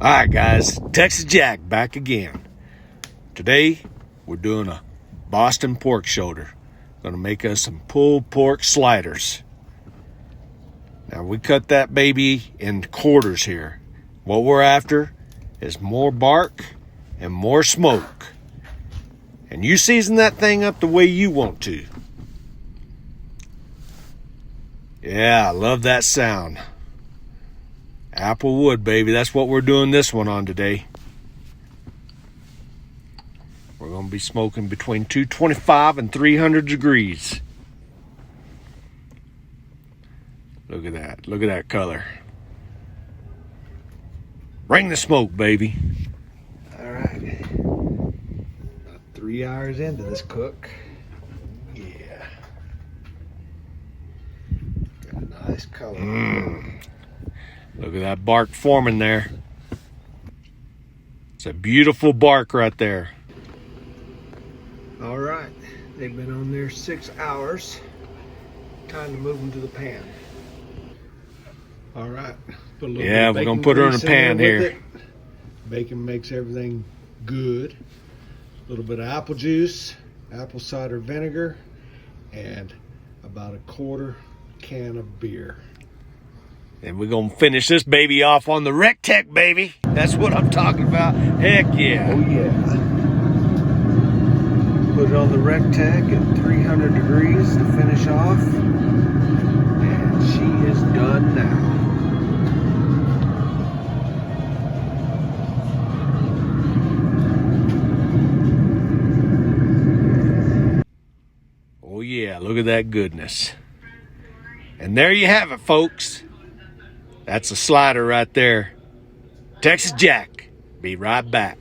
All right, guys, Texas Jack back again. Today, we're doing a Boston pork shoulder. Gonna make us some pulled pork sliders. Now, we cut that baby in quarters here. What we're after is more bark and more smoke. And you season that thing up the way you want to. Yeah, I love that sound. Apple wood, baby. That's what we're doing this one on today. We're going to be smoking between 225 and 300 degrees. Look at that. Look at that color. Bring the smoke, baby. All right. About 3 hours into this cook. Yeah. Got a nice color. Look at that bark forming there. It's a beautiful bark right there. All right. They've been on there 6 hours. Time to move them to the pan. All right. Put a little bit of We're going bacon to put her in a grease pan there with here. it. Bacon makes everything good. A little bit of apple juice, apple cider vinegar, and about a quarter can of beer. And we're going to finish this baby off on the Rectech, baby. That's what I'm talking about. Heck yeah. Oh yeah. Put it on the Rectech at 300 degrees to finish off. And she is done now. Oh yeah, look at that goodness. And there you have it, folks. That's a slider right there. Texas Jack. Be right back.